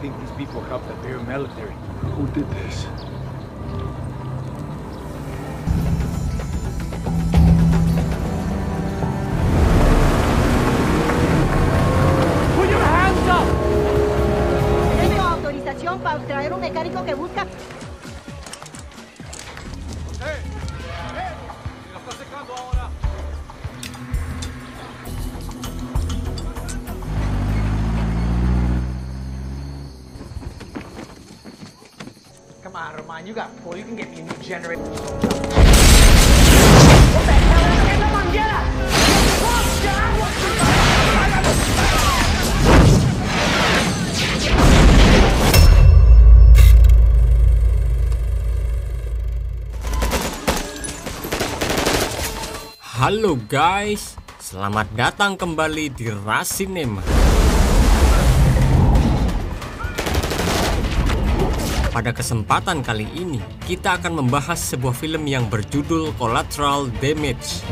think these people helped the Bear military? Who did this? Put your hands up! Tengo autorización para traer un mecánico que busca... ¡Hey! ¡Hey! ¡La está secando ahora! Come on, Roman, you got pull. You can get me a new generator. Halo guys, selamat datang kembali di Rasinema. Pada kesempatan kali ini, kita akan membahas sebuah film yang berjudul Collateral Damage.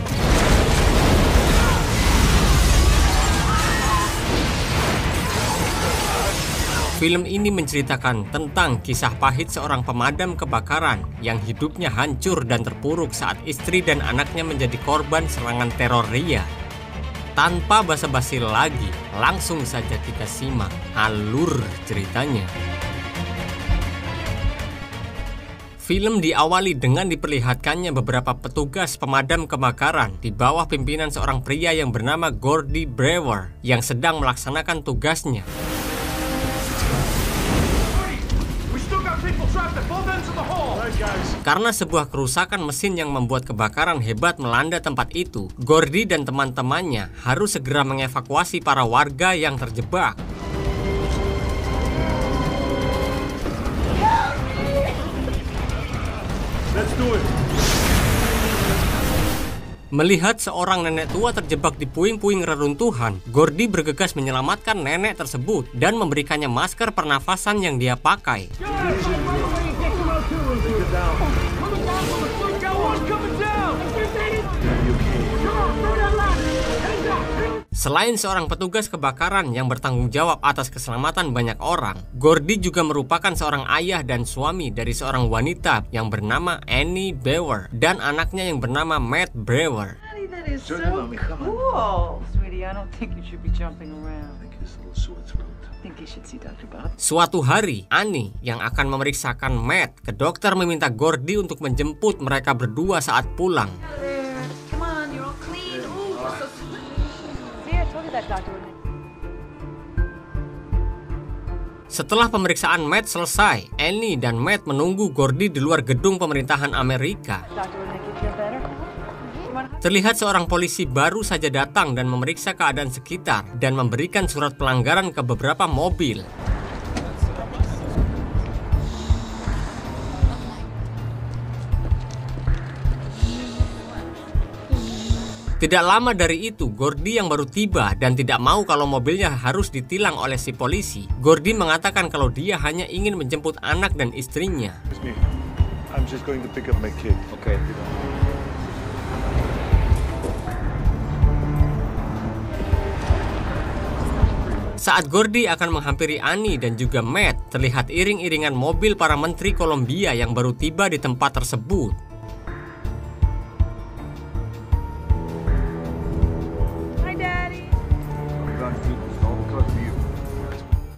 Film ini menceritakan tentang kisah pahit seorang pemadam kebakaran yang hidupnya hancur dan terpuruk saat istri dan anaknya menjadi korban serangan teror ria. Tanpa basa-basi lagi, langsung saja kita simak alur ceritanya. Film diawali dengan diperlihatkannya beberapa petugas pemadam kebakaran di bawah pimpinan seorang pria yang bernama Gordy Brewer yang sedang melaksanakan tugasnya. Karena sebuah kerusakan mesin yang membuat kebakaran hebat melanda tempat itu, Gordy dan teman-temannya harus segera mengevakuasi para warga yang terjebak. Let's do it. Melihat seorang nenek tua terjebak di puing-puing reruntuhan, Gordy bergegas menyelamatkan nenek tersebut dan memberikannya masker pernafasan yang dia pakai. Selain seorang petugas kebakaran yang bertanggung jawab atas keselamatan banyak orang, Gordy juga merupakan seorang ayah dan suami dari seorang wanita yang bernama Annie Brewer dan anaknya yang bernama Matt Brewer. That is so cool. Sweetie, I don't think you should be jumping around. I think you should see Dr. Bob. Suatu hari, Annie yang akan memeriksakan Matt ke dokter meminta Gordy untuk menjemput mereka berdua saat pulang. Come on, you're all clean. Ooh, you're so sweet. See, I told you that doctor would. Setelah pemeriksaan Matt selesai, Annie dan Matt menunggu Gordy di luar gedung pemerintahan Amerika. Doctor would make you feel better. Terlihat seorang polisi baru saja datang dan memeriksa keadaan sekitar dan memberikan surat pelanggaran ke beberapa mobil. Tidak lama dari itu, Gordy yang baru tiba dan tidak mau kalau mobilnya harus ditilang oleh si polisi. Gordy mengatakan kalau dia hanya ingin menjemput anak dan istrinya. It's me. I'm just going to pick up my kid. Okay. Saat Gordy akan menghampiri Annie dan juga Matt, terlihat iring-iringan mobil para menteri Kolombia yang baru tiba di tempat tersebut. Hi, Daddy.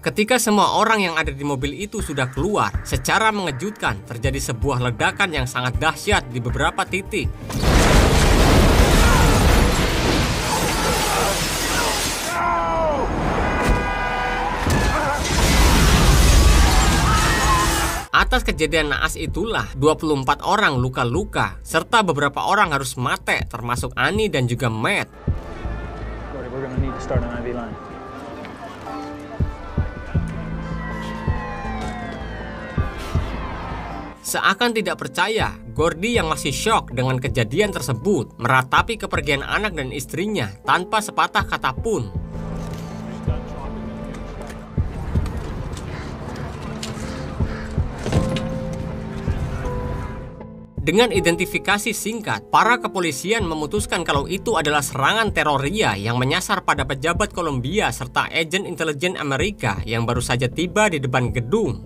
Ketika semua orang yang ada di mobil itu sudah keluar, secara mengejutkan terjadi sebuah ledakan yang sangat dahsyat di beberapa titik. Atas kejadian naas itulah 24 orang luka-luka serta beberapa orang harus mati termasuk Annie dan juga Matt. We're gonna need to start an IV line. Seakan tidak percaya, Gordy yang masih syok dengan kejadian tersebut meratapi kepergian anak dan istrinya tanpa sepatah kata pun. Dengan identifikasi singkat, para kepolisian memutuskan kalau itu adalah serangan teror RIA yang menyasar pada pejabat Kolombia serta agen intelijen Amerika yang baru saja tiba di depan gedung.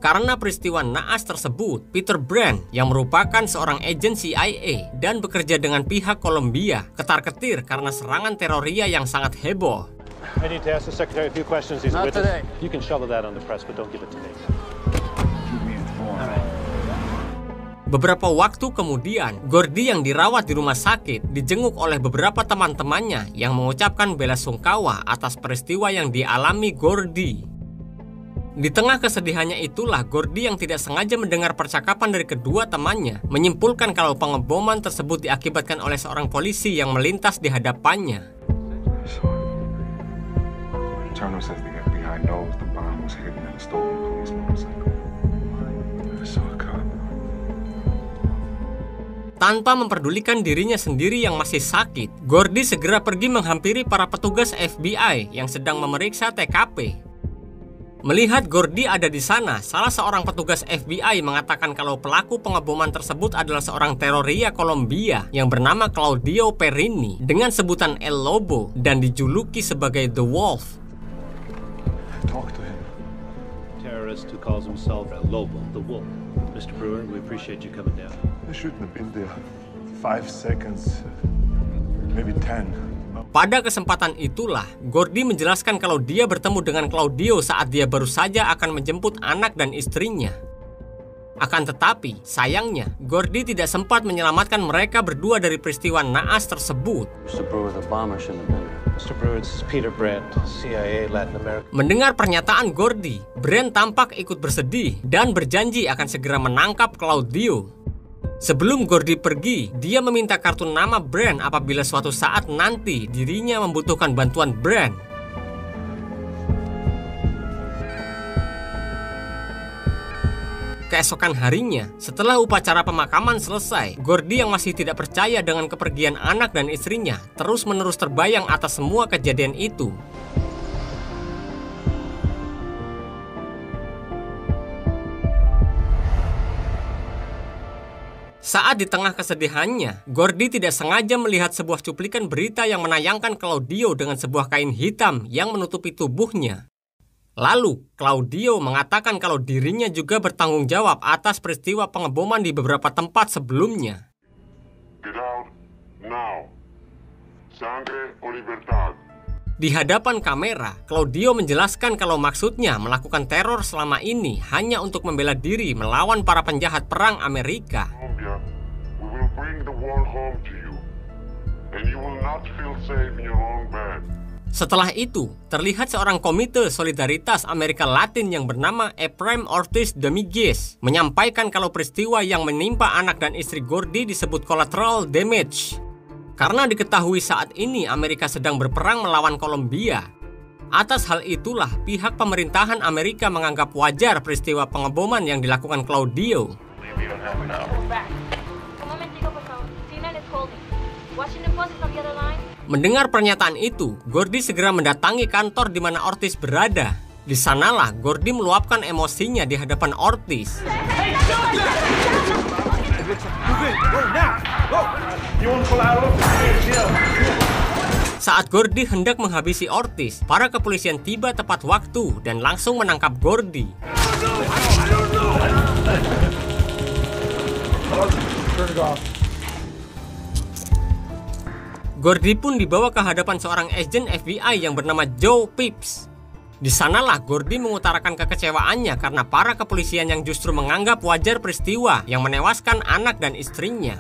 Karena peristiwa naas tersebut, Peter Brand yang merupakan seorang agen CIA dan bekerja dengan pihak Kolombia ketar-ketir karena serangan teror RIA yang sangat heboh. I need to ask the secretary a few questions. He's a witness. You can shovel that on the press, but don't give it to me. Beberapa waktu kemudian, Gordy yang dirawat di rumah sakit dijenguk oleh beberapa teman-temannya yang mengucapkan bela sungkawa atas peristiwa yang dialami Gordy. Di tengah kesedihannya itulah, Gordy yang tidak sengaja mendengar percakapan dari kedua temannya menyimpulkan kalau pengeboman tersebut diakibatkan oleh seorang polisi yang melintas di hadapannya. Turner says the FBI knows the bomb was hidden in a stolen police motorcycle. I saw a cop. Tanpa memperdulikan dirinya sendiri yang masih sakit, Gordy segera pergi menghampiri para petugas FBI yang sedang memeriksa TKP. Melihat Gordy ada di sana, salah seorang petugas FBI mengatakan kalau pelaku pengeboman tersebut adalah seorang teror RIA Kolombia yang bernama Claudio Perini dengan sebutan El Lobo dan dijuluki sebagai The Wolf. Talk to him. Terrorist who calls himself El Lobo, the Wolf. Mr. Brewer, we appreciate you coming down. I shouldn't have been there. 5 seconds, maybe 10. Pada kesempatan itulah, Gordy menjelaskan kalau dia bertemu dengan Claudio saat dia baru saja akan menjemput anak dan istrinya. Akan tetapi, sayangnya, Gordy tidak sempat menyelamatkan mereka berdua dari peristiwa naas tersebut. Mr. Brewer, the bomber shouldn't have been there. Mr. Brewer, this is Peter Brandt, CIA Latin America. Mendengar pernyataan Gordy, Brand tampak ikut bersedih dan berjanji akan segera menangkap Claudio. Sebelum Gordy pergi, dia meminta kartu nama Brand apabila suatu saat nanti dirinya membutuhkan bantuan Brand. Keesokan harinya, setelah upacara pemakaman selesai, Gordy yang masih tidak percaya dengan kepergian anak dan istrinya terus-menerus terbayang atas semua kejadian itu. Saat di tengah kesedihannya, Gordy tidak sengaja melihat sebuah cuplikan berita yang menayangkan Claudio dengan sebuah kain hitam yang menutupi tubuhnya. Lalu, Claudio mengatakan kalau dirinya juga bertanggung jawab atas peristiwa pengeboman di beberapa tempat sebelumnya. Get out now. Sangre o libertad. Di hadapan kamera, Claudio menjelaskan kalau maksudnya melakukan teror selama ini hanya untuk membela diri melawan para penjahat perang Amerika. Colombia, we will bring the world home to you, and you will not feel safe in your own bed. Setelah itu, terlihat seorang komite solidaritas Amerika Latin yang bernama Efraim Ortiz Dominguez menyampaikan kalau peristiwa yang menimpa anak dan istri Gordy disebut collateral damage. Karena diketahui saat ini Amerika sedang berperang melawan Kolombia. Atas hal itulah, pihak pemerintahan Amerika menganggap wajar peristiwa pengeboman yang dilakukan Claudio. Mendengar pernyataan itu, Gordy segera mendatangi kantor di mana Ortiz berada. Di sanalah Gordy meluapkan emosinya di hadapan Ortiz. Saat Gordy hendak menghabisi Ortiz, para kepolisian tiba tepat waktu dan langsung menangkap Gordy. Gordy pun dibawa ke hadapan seorang agen FBI yang bernama Joe Pips. Di sanalah Gordy mengutarakan kekecewaannya karena para kepolisian yang justru menganggap wajar peristiwa yang menewaskan anak dan istrinya.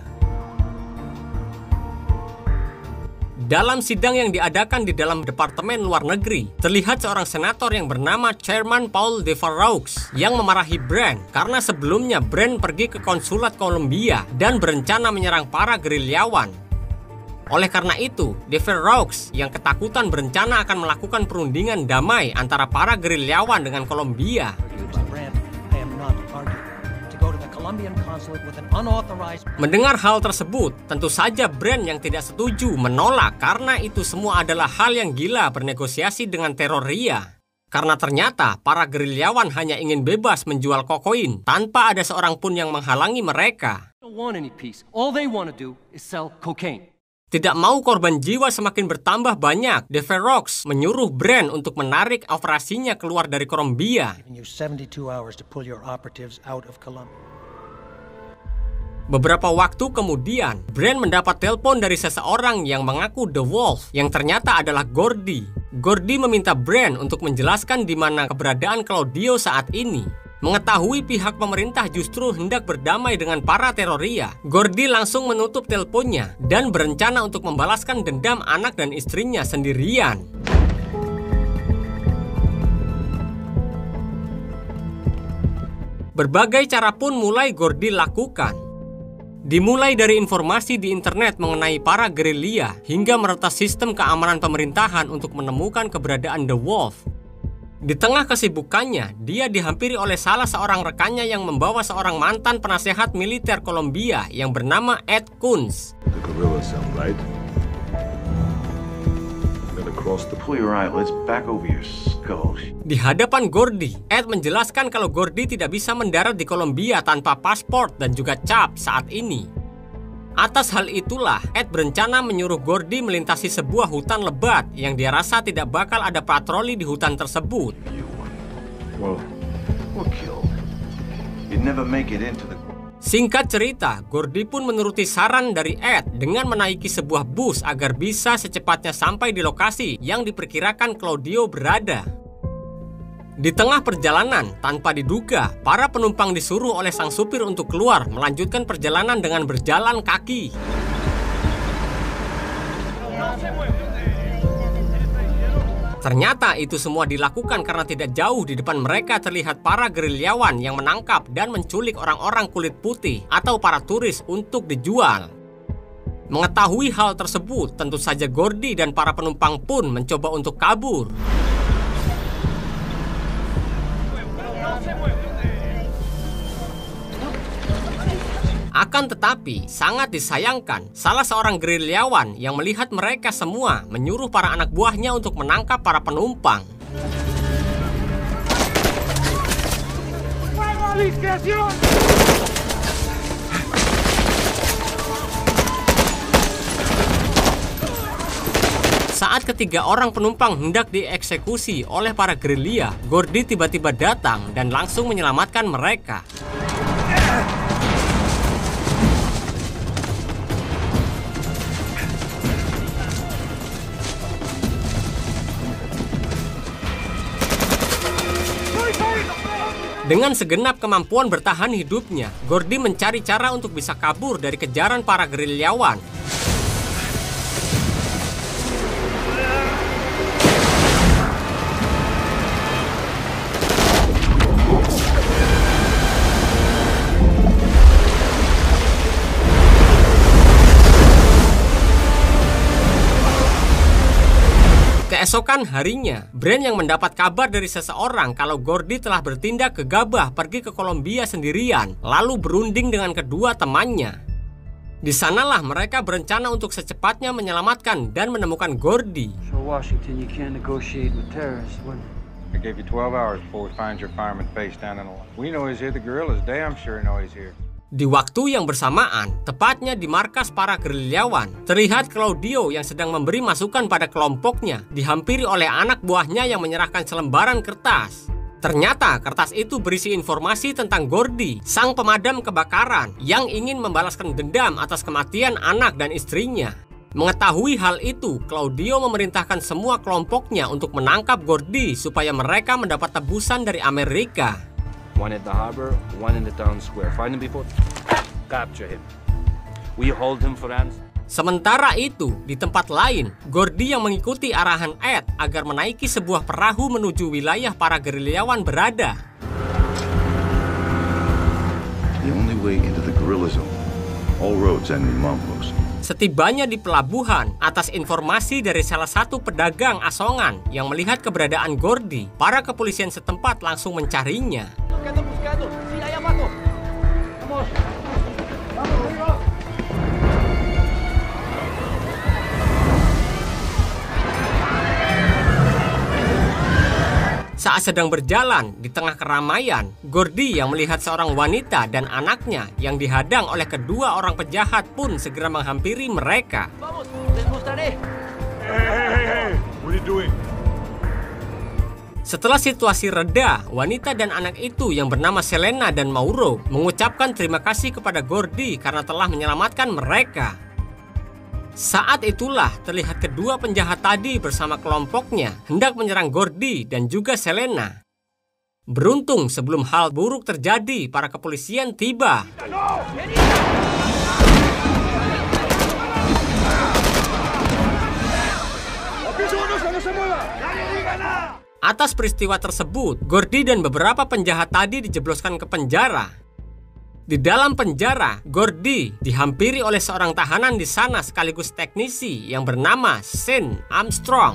Dalam sidang yang diadakan di dalam Departemen Luar Negeri, terlihat seorang senator yang bernama Chairman Paul Deveraux yang memarahi Brand karena sebelumnya Brand pergi ke konsulat Kolombia dan berencana menyerang para gerilyawan. Oleh karena itu, Deveraux yang ketakutan berencana akan melakukan perundingan damai antara para gerilyawan dengan Kolombia. Mendengar hal tersebut, tentu saja Brand yang tidak setuju menolak karena itu semua adalah hal yang gila bernegosiasi dengan teror RIA. Karena ternyata para gerilyawan hanya ingin bebas menjual kokain tanpa ada seorang pun yang menghalangi mereka. Tidak mau korban jiwa semakin bertambah banyak, The Ferox menyuruh Brand untuk menarik operasinya keluar dari Colombia. Beberapa waktu kemudian, Brand mendapat telepon dari seseorang yang mengaku The Wolf, yang ternyata adalah Gordy. Gordy meminta Brand untuk menjelaskan di mana keberadaan Claudio saat ini. Mengetahui pihak pemerintah justru hendak berdamai dengan para teroria, Gordy langsung menutup teleponnya dan berencana untuk membalaskan dendam anak dan istrinya sendirian. Berbagai cara pun mulai Gordy lakukan. Dimulai dari informasi di internet mengenai para gerilya hingga meretas sistem keamanan pemerintahan untuk menemukan keberadaan The Wolf. Di tengah kesibukannya, dia dihampiri oleh salah seorang rekannya yang membawa seorang mantan penasehat militer Kolombia yang bernama Ed Kunz. Di hadapan Gordy, Ed menjelaskan kalau Gordy tidak bisa mendarat di Kolombia tanpa paspor dan juga cap saat ini. Atas hal itulah, Ed berencana menyuruh Gordy melintasi sebuah hutan lebat yang dia rasa tidak bakal ada patroli di hutan tersebut. Singkat cerita, Gordy pun menuruti saran dari Ed dengan menaiki sebuah bus agar bisa secepatnya sampai di lokasi yang diperkirakan Claudio berada. Di tengah perjalanan, tanpa diduga, para penumpang disuruh oleh sang supir untuk keluar melanjutkan perjalanan dengan berjalan kaki. Ternyata itu semua dilakukan karena tidak jauh di depan mereka terlihat para gerilyawan yang menangkap dan menculik orang-orang kulit putih atau para turis untuk dijual. Mengetahui hal tersebut, tentu saja Gordy dan para penumpang pun mencoba untuk kabur. Akan tetapi, sangat disayangkan, salah seorang gerilyawan yang melihat mereka semua menyuruh para anak buahnya untuk menangkap para penumpang. Saat ketiga orang penumpang hendak dieksekusi oleh para gerilya, Gordy tiba-tiba datang dan langsung menyelamatkan mereka. Dengan segenap kemampuan bertahan hidupnya, Gordy mencari cara untuk bisa kabur dari kejaran para gerilyawan. Keesokan harinya, Brand yang mendapat kabar dari seseorang kalau Gordy telah bertindak gegabah pergi ke Kolombia sendirian, lalu berunding dengan kedua temannya. Di sanalah mereka berencana untuk secepatnya menyelamatkan dan menemukan Gordy. Washington, you can't negotiate with terrorists. I gave you 12 hours before we find your fireman face down in the line. We know he's here. The guerrillas damn sure know he's here. Di waktu yang bersamaan, tepatnya di markas para gerilyawan, terlihat Claudio yang sedang memberi masukan pada kelompoknya, dihampiri oleh anak buahnya yang menyerahkan selembaran kertas. Ternyata kertas itu berisi informasi tentang Gordy, sang pemadam kebakaran, yang ingin membalaskan dendam atas kematian anak dan istrinya. Mengetahui hal itu, Claudio memerintahkan semua kelompoknya untuk menangkap Gordy supaya mereka mendapat tebusan dari Amerika. One at the harbor, one in the town square. Find him before... Capture him. We hold him for ransom. Sementara itu, di tempat lain, Gordy yang mengikuti arahan Ed agar menaiki sebuah perahu menuju wilayah para gerilyawan berada. The only way into the guerrilla zone. All roads end in Montclair. Setibanya di pelabuhan, atas informasi dari salah satu pedagang asongan yang melihat keberadaan Gordy, para kepolisian setempat langsung mencarinya. Saat sedang berjalan di tengah keramaian, Gordy yang melihat seorang wanita dan anaknya yang dihadang oleh kedua orang penjahat pun segera menghampiri mereka. Hey, what are you doing? Setelah situasi reda, wanita dan anak itu yang bernama Selena dan Mauro mengucapkan terima kasih kepada Gordy karena telah menyelamatkan mereka. Saat itulah terlihat kedua penjahat tadi bersama kelompoknya hendak menyerang Gordy dan juga Selena. Beruntung sebelum hal buruk terjadi, para kepolisian tiba. Atas peristiwa tersebut, Gordy dan beberapa penjahat tadi dijebloskan ke penjara. Di dalam penjara, Gordy dihampiri oleh seorang tahanan di sana sekaligus teknisi yang bernama Shane Armstrong.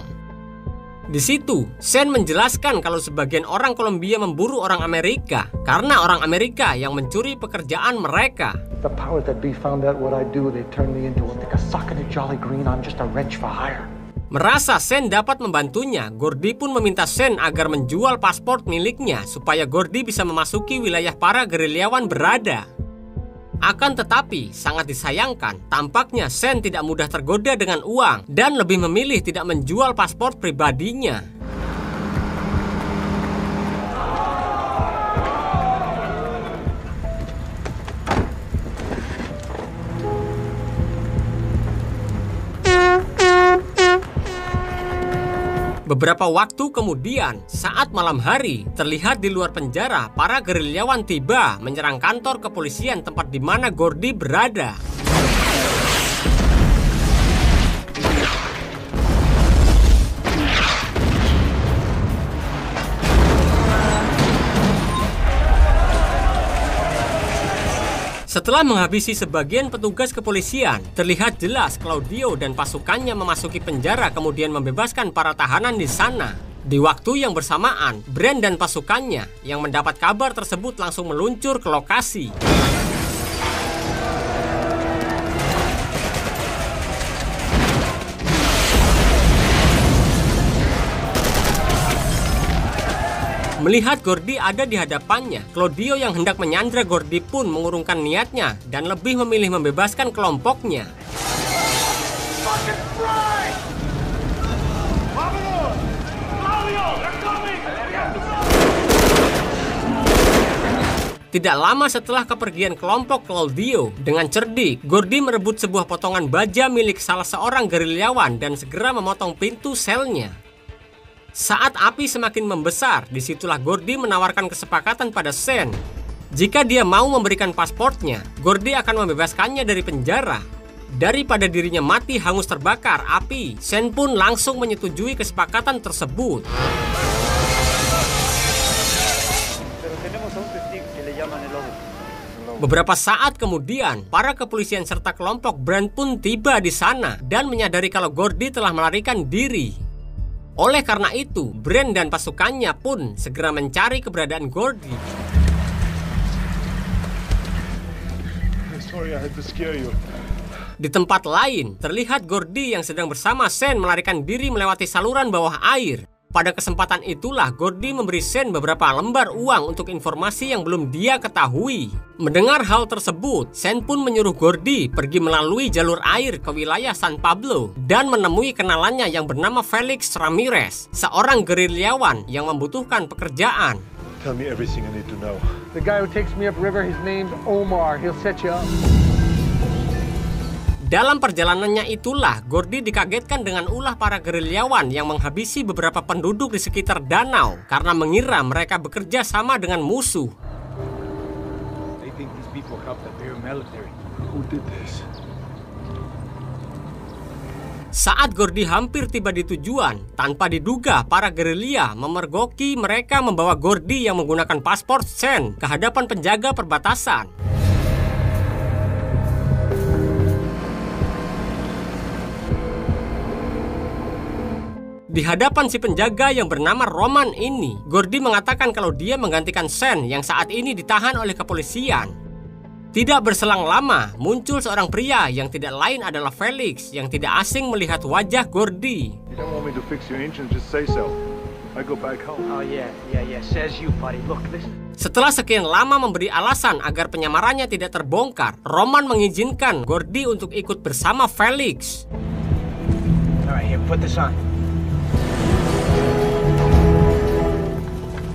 Di situ, Shane menjelaskan kalau sebagian orang Kolombia memburu orang Amerika karena orang Amerika yang mencuri pekerjaan mereka. The power that be found out what I do, they turn me into a sock in a jolly green. I'm just a wrench for hire. Merasa Shane dapat membantunya, Gordy pun meminta Shane agar menjual paspor miliknya supaya Gordy bisa memasuki wilayah para gerilyawan berada. Akan tetapi, sangat disayangkan, tampaknya Shane tidak mudah tergoda dengan uang dan lebih memilih tidak menjual paspor pribadinya. Beberapa waktu kemudian, saat malam hari, terlihat di luar penjara, para gerilyawan tiba menyerang kantor kepolisian tempat di mana Gordy berada. Setelah menghabisi sebagian petugas kepolisian, terlihat jelas Claudio dan pasukannya memasuki penjara kemudian membebaskan para tahanan di sana. Di waktu yang bersamaan, Brand dan pasukannya yang mendapat kabar tersebut langsung meluncur ke lokasi. Melihat Gordy ada di hadapannya, Claudio yang hendak menyandra Gordy pun mengurungkan niatnya dan lebih memilih membebaskan kelompoknya. Tidak lama setelah kepergian kelompok Claudio, dengan cerdik, Gordy merebut sebuah potongan baja milik salah seorang gerilyawan dan segera memotong pintu selnya. Saat api semakin membesar, disitulah Gordy menawarkan kesepakatan pada Shane. Jika dia mau memberikan pasportnya, Gordy akan membebaskannya dari penjara. Daripada dirinya mati hangus terbakar api, Shane pun langsung menyetujui kesepakatan tersebut. Beberapa saat kemudian, para kepolisian serta kelompok Brand pun tiba di sana dan menyadari kalau Gordy telah melarikan diri. Oleh karena itu, Brand dan pasukannya pun segera mencari keberadaan Gordy. Di tempat lain, terlihat Gordy yang sedang bersama Shane melarikan diri melewati saluran bawah air. Pada kesempatan itulah Gordy memberi Shane beberapa lembar uang untuk informasi yang belum dia ketahui. Mendengar hal tersebut, Shane pun menyuruh Gordy pergi melalui jalur air ke wilayah San Pablo dan menemui kenalannya yang bernama Felix Ramirez, seorang gerilyawan yang membutuhkan pekerjaan. Tell me everything I need to know. The guy who takes me upriver, his name's Omar. He'll set you up. Dalam perjalanannya itulah, Gordy dikagetkan dengan ulah para gerilyawan yang menghabisi beberapa penduduk di sekitar danau karena mengira mereka bekerja sama dengan musuh. Saat Gordy hampir tiba di tujuan, tanpa diduga para gerilya memergoki mereka membawa Gordy yang menggunakan paspor Shane ke hadapan penjaga perbatasan. Di hadapan si penjaga yang bernama Roman ini, Gordy mengatakan kalau dia menggantikan Shane yang saat ini ditahan oleh kepolisian. Tidak berselang lama, muncul seorang pria yang tidak lain adalah Felix yang tidak asing melihat wajah Gordy. You don't want me to fix your engine, just say so. I go back home. Oh, yeah. Says you, buddy. Look, listen. Setelah sekian lama memberi alasan agar penyamarannya tidak terbongkar, Roman mengizinkan Gordy untuk ikut bersama Felix. All right, here, put this on.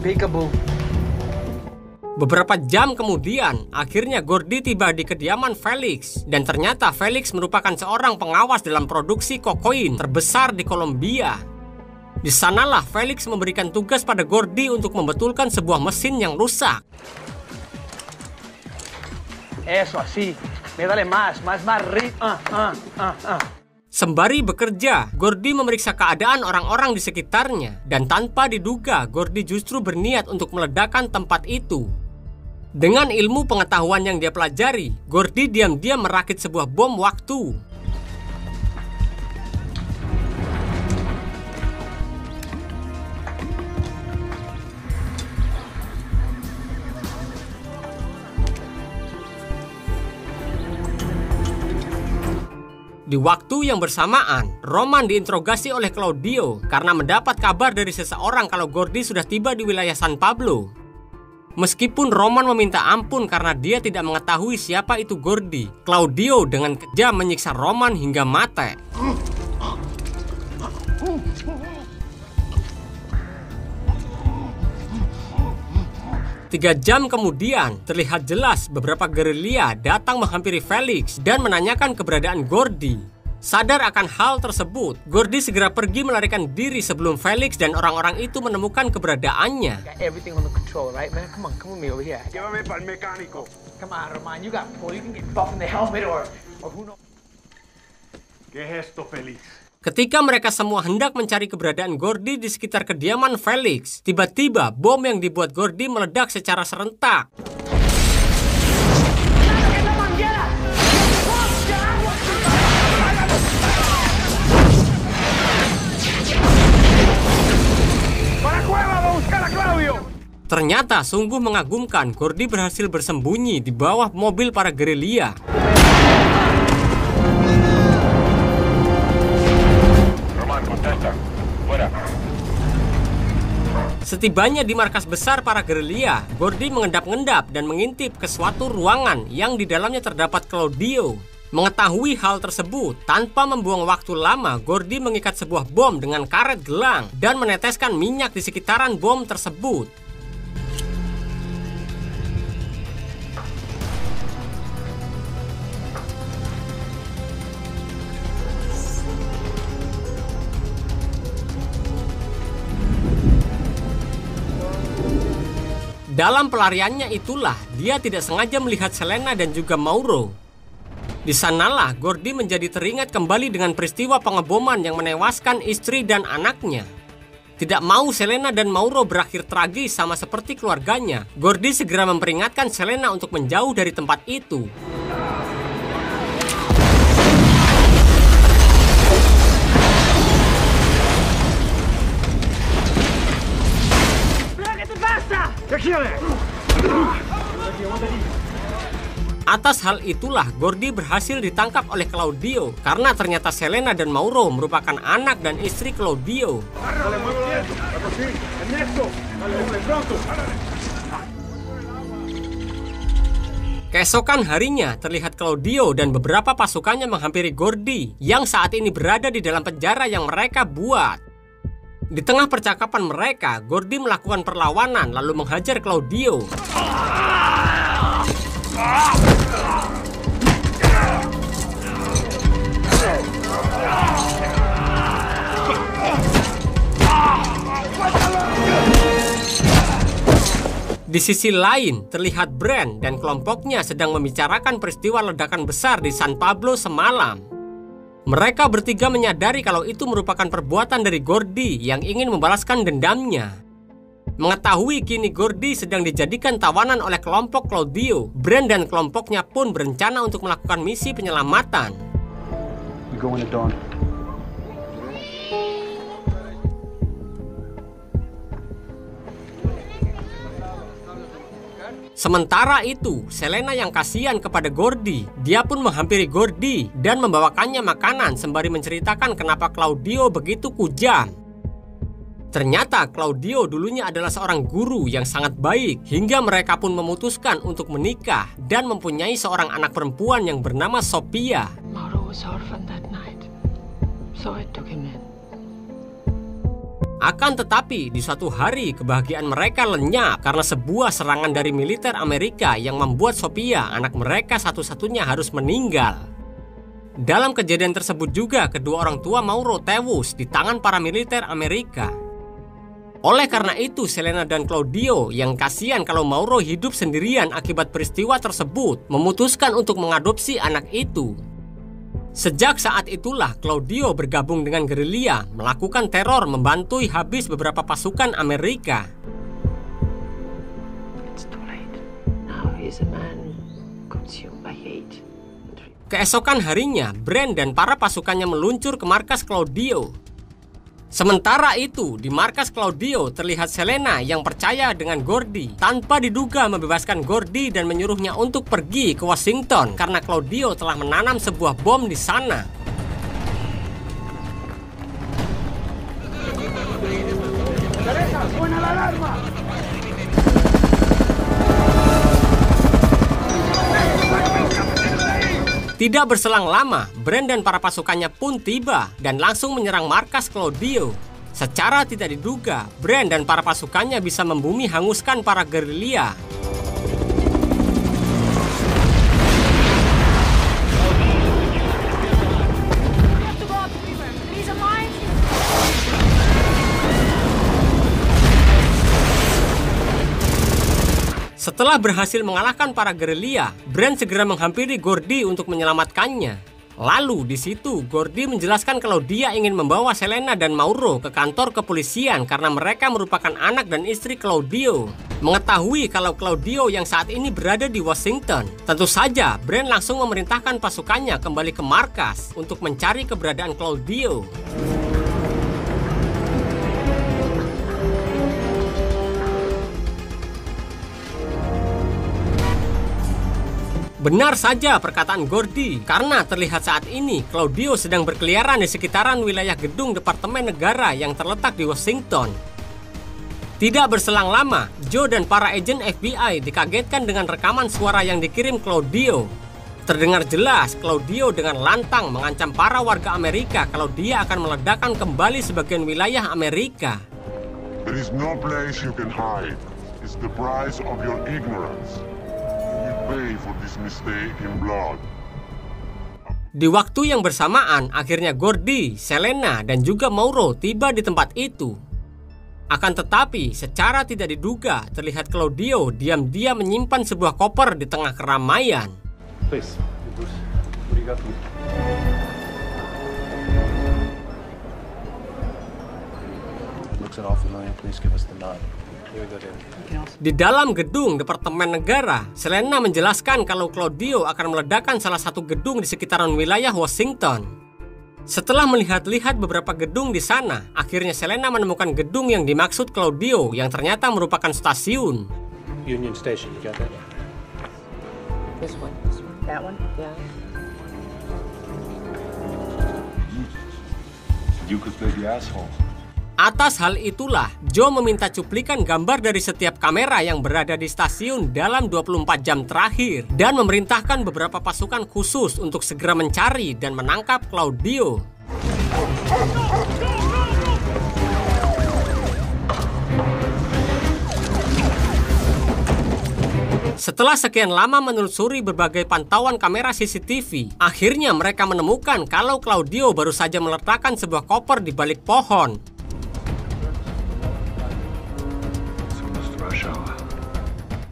Peekaboo. Beberapa jam kemudian, akhirnya Gordy tiba di kediaman Felix. Dan ternyata Felix merupakan seorang pengawas dalam produksi kokain terbesar di Kolombia. Di sanalah Felix memberikan tugas pada Gordy untuk membetulkan sebuah mesin yang rusak. Eso, así. Me dale más Sembari bekerja, Gordy memeriksa keadaan orang-orang di sekitarnya. Dan tanpa diduga, Gordy justru berniat untuk meledakkan tempat itu. Dengan ilmu pengetahuan yang dia pelajari, Gordy diam-diam merakit sebuah bom waktu. Di waktu yang bersamaan, Roman diinterogasi oleh Claudio karena mendapat kabar dari seseorang kalau Gordy sudah tiba di wilayah San Pablo. Meskipun Roman meminta ampun karena dia tidak mengetahui siapa itu Gordy, Claudio dengan kejam menyiksa Roman hingga mati. 3 jam kemudian, terlihat jelas beberapa gerilya datang menghampiri Felix dan menanyakan keberadaan Gordy. Sadar akan hal tersebut, Gordy segera pergi melarikan diri sebelum Felix dan orang-orang itu menemukan keberadaannya. Everything on the control, right, man? Come on with me over here. Llévame para el mecánico. Come on, Roman, you got pulled. You can get bumped in the helmet or who knows. ¿Qué es esto, Felix? Ketika mereka semua hendak mencari keberadaan Gordy di sekitar kediaman Felix, tiba-tiba bom yang dibuat Gordy meledak secara serentak. Ternyata sungguh mengagumkan, Gordy berhasil bersembunyi di bawah mobil para gerilya. Setibanya di markas besar para gerilya, Gordy mengendap-endap dan mengintip ke suatu ruangan yang di dalamnya terdapat Claudio. Mengetahui hal tersebut, tanpa membuang waktu lama, Gordy mengikat sebuah bom dengan karet gelang dan meneteskan minyak di sekitaran bom tersebut. Dalam pelariannya itulah, dia tidak sengaja melihat Selena dan juga Mauro. Di sanalah Gordy menjadi teringat kembali dengan peristiwa pengeboman yang menewaskan istri dan anaknya. Tidak mau Selena dan Mauro berakhir tragis sama seperti keluarganya, Gordy segera memperingatkan Selena untuk menjauh dari tempat itu. Atas hal itulah Gordy berhasil ditangkap oleh Claudio karena ternyata Selena dan Mauro merupakan anak dan istri Claudio. Keesokan harinya terlihat Claudio dan beberapa pasukannya menghampiri Gordy yang saat ini berada di dalam penjara yang mereka buat. Di tengah percakapan mereka, Gordy melakukan perlawanan lalu menghajar Claudio. Di sisi lain, terlihat Brand dan kelompoknya sedang membicarakan peristiwa ledakan besar di San Pablo semalam. Mereka bertiga menyadari kalau itu merupakan perbuatan dari Gordy yang ingin membalaskan dendamnya. Mengetahui kini Gordy sedang dijadikan tawanan oleh kelompok Claudio, Brand dan kelompoknya pun berencana untuk melakukan misi penyelamatan. We go in the dawn. Sementara itu, Selena yang kasihan kepada Gordy, dia pun menghampiri Gordy dan membawakannya makanan sembari menceritakan kenapa Claudio begitu kujam. Ternyata Claudio dulunya adalah seorang guru yang sangat baik, hingga mereka pun memutuskan untuk menikah dan mempunyai seorang anak perempuan yang bernama Sophia. Mauro was orphaned that night, so I took him in. Akan tetapi, di suatu hari kebahagiaan mereka lenyap karena sebuah serangan dari militer Amerika yang membuat Sophia, anak mereka satu-satunya, harus meninggal. Dalam kejadian tersebut juga, kedua orang tua Mauro tewas di tangan para militer Amerika. Oleh karena itu, Selena dan Claudio yang kasihan kalau Mauro hidup sendirian akibat peristiwa tersebut, memutuskan untuk mengadopsi anak itu. Sejak saat itulah Claudio bergabung dengan gerilya, melakukan teror membantui habis beberapa pasukan Amerika. Keesokan harinya, Brand dan para pasukannya meluncur ke markas Claudio. Sementara itu, di markas Claudio terlihat Selena yang percaya dengan Gordy, tanpa diduga membebaskan Gordy dan menyuruhnya untuk pergi ke Washington karena Claudio telah menanam sebuah bom di sana. Tidak berselang lama, Brand dan para pasukannya pun tiba dan langsung menyerang markas Claudio. Secara tidak diduga, Brand dan para pasukannya bisa membumi hanguskan para gerilya. Setelah berhasil mengalahkan para gerilya, Brand segera menghampiri Gordy untuk menyelamatkannya. Lalu di situ Gordy menjelaskan kalau dia ingin membawa Selena dan Mauro ke kantor kepolisian karena mereka merupakan anak dan istri Claudio. Mengetahui kalau Claudio yang saat ini berada di Washington, tentu saja Brand langsung memerintahkan pasukannya kembali ke markas untuk mencari keberadaan Claudio. Benar saja perkataan Gordy, karena terlihat saat ini Claudio sedang berkeliaran di sekitaran wilayah gedung Departemen Negara yang terletak di Washington. Tidak berselang lama, Joe dan para agen FBI dikagetkan dengan rekaman suara yang dikirim Claudio. Terdengar jelas Claudio dengan lantang mengancam para warga Amerika kalau dia akan meledakkan kembali sebagian wilayah Amerika. There is no place you can hide. It's the price of your ignorance. Pay for this mistake in blood. Di waktu yang bersamaan, akhirnya Gordy, Selena, dan juga Mauro tiba di tempat itu. Akan tetapi, secara tidak diduga, terlihat Claudio diam-diam menyimpan sebuah koper di tengah keramaian. Please, Bruce, what do you got for me? Looks an awful familiar. Please give us the nod. Di dalam gedung Departemen Negara, Selena menjelaskan kalau Claudio akan meledakkan salah satu gedung di sekitaran wilayah Washington. Setelah melihat-lihat beberapa gedung di sana, akhirnya Selena menemukan gedung yang dimaksud Claudio yang ternyata merupakan stasiun. Union Station, you got that? This one. That one? Yeah. You could play the asshole. Atas hal itulah, Joe meminta cuplikan gambar dari setiap kamera yang berada di stasiun dalam 24 jam terakhir dan memerintahkan beberapa pasukan khusus untuk segera mencari dan menangkap Claudio. Setelah sekian lama menelusuri berbagai pantauan kamera CCTV, akhirnya mereka menemukan kalau Claudio baru saja meletakkan sebuah koper di balik pohon.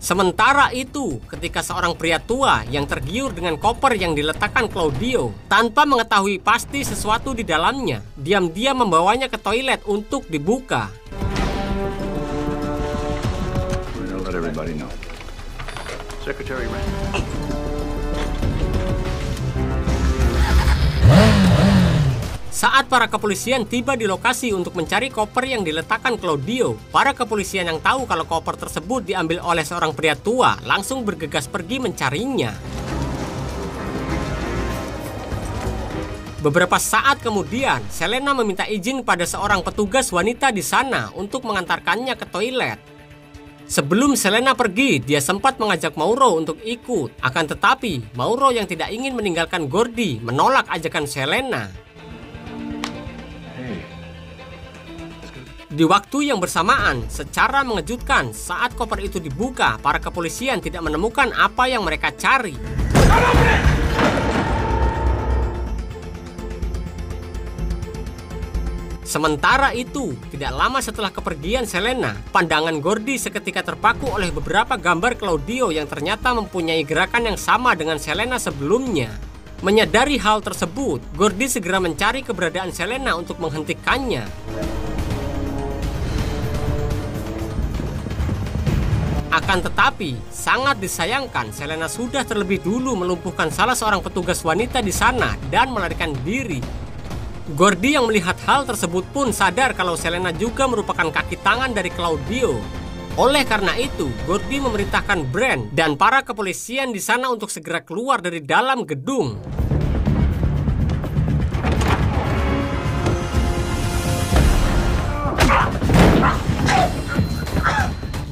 Sementara itu, ketika seorang pria tua yang tergiur dengan koper yang diletakkan Claudio, tanpa mengetahui pasti sesuatu di dalamnya, diam-diam membawanya ke toilet untuk dibuka. Let everybody know. Secretary Rand. Saat para kepolisian tiba di lokasi untuk mencari koper yang diletakkan Claudio, para kepolisian yang tahu kalau koper tersebut diambil oleh seorang pria tua langsung bergegas pergi mencarinya. Beberapa saat kemudian, Selena meminta izin pada seorang petugas wanita di sana untuk mengantarkannya ke toilet. Sebelum Selena pergi, dia sempat mengajak Mauro untuk ikut. Akan tetapi, Mauro yang tidak ingin meninggalkan Gordy menolak ajakan Selena. Di waktu yang bersamaan, secara mengejutkan, saat koper itu dibuka, para kepolisian tidak menemukan apa yang mereka cari. Sementara itu, tidak lama setelah kepergian Selena, pandangan Gordy seketika terpaku oleh beberapa gambar Claudio yang ternyata mempunyai gerakan yang sama dengan Selena sebelumnya. Menyadari hal tersebut, Gordy segera mencari keberadaan Selena untuk menghentikannya. Akan tetapi, sangat disayangkan Selena sudah terlebih dulu melumpuhkan salah seorang petugas wanita di sana dan melarikan diri. Gordy yang melihat hal tersebut pun sadar kalau Selena juga merupakan kaki tangan dari Claudio. Oleh karena itu, Gordy memerintahkan Brand dan para kepolisian di sana untuk segera keluar dari dalam gedung.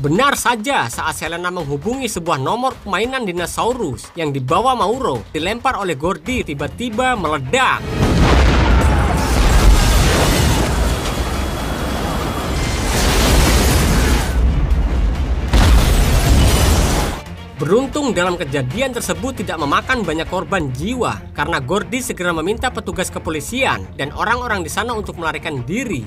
Benar saja, saat Selena menghubungi sebuah nomor permainan dinosaurus yang dibawa Mauro, dilempar oleh Gordy tiba-tiba meledak. Beruntung dalam kejadian tersebut tidak memakan banyak korban jiwa, karena Gordy segera meminta petugas kepolisian dan orang-orang di sana untuk melarikan diri.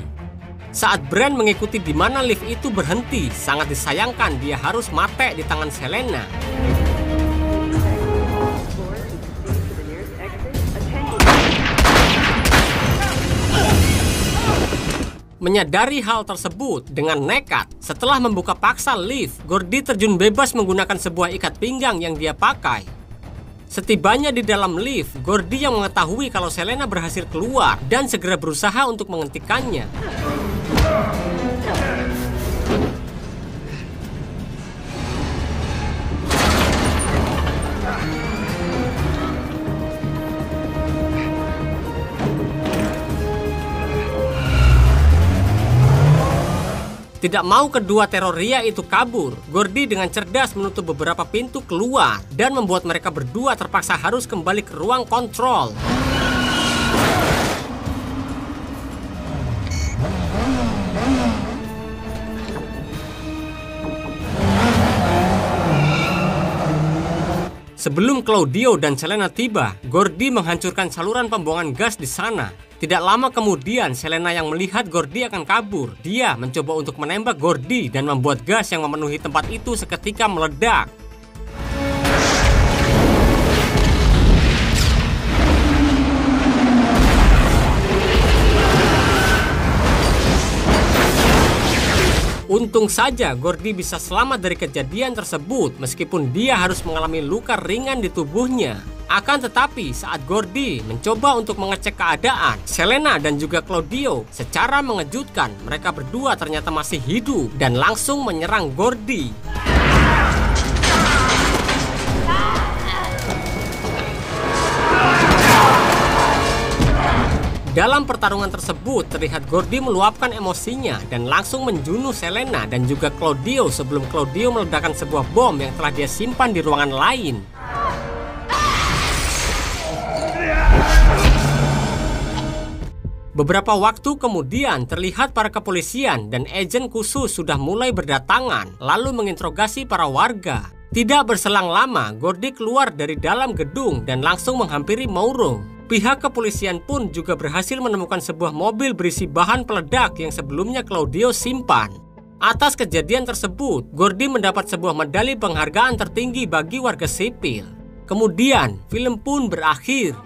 Saat Brand mengikuti di mana lift itu berhenti, sangat disayangkan dia harus mati di tangan Selena. Menyadari hal tersebut, dengan nekat, setelah membuka paksa lift, Gordy terjun bebas menggunakan sebuah ikat pinggang yang dia pakai. Setibanya di dalam lift, Gordy yang mengetahui kalau Selena berhasil keluar dan segera berusaha untuk menghentikannya. Tidak mau kedua teror Ria itu kabur, Gordy dengan cerdas menutup beberapa pintu keluar dan membuat mereka berdua terpaksa harus kembali ke ruang kontrol. Sebelum Claudio dan Selena tiba, Gordy menghancurkan saluran pembuangan gas di sana. Tidak lama kemudian, Selena yang melihat Gordy akan kabur. Dia mencoba untuk menembak Gordy dan membuat gas yang memenuhi tempat itu seketika meledak. Untung saja Gordy bisa selamat dari kejadian tersebut meskipun dia harus mengalami luka ringan di tubuhnya. Akan tetapi saat Gordy mencoba untuk mengecek keadaan, Selena dan juga Claudio secara mengejutkan mereka berdua ternyata masih hidup dan langsung menyerang Gordy. Dalam pertarungan tersebut, terlihat Gordy meluapkan emosinya dan langsung menjunuh Selena dan juga Claudio sebelum Claudio meledakkan sebuah bom yang telah dia simpan di ruangan lain. Beberapa waktu kemudian, terlihat para kepolisian dan agen khusus sudah mulai berdatangan, lalu menginterogasi para warga. Tidak berselang lama, Gordy keluar dari dalam gedung dan langsung menghampiri Mauro. Pihak kepolisian pun juga berhasil menemukan sebuah mobil berisi bahan peledak yang sebelumnya Claudio simpan. Atas kejadian tersebut, Gordy mendapat sebuah medali penghargaan tertinggi bagi warga sipil. Kemudian, film pun berakhir.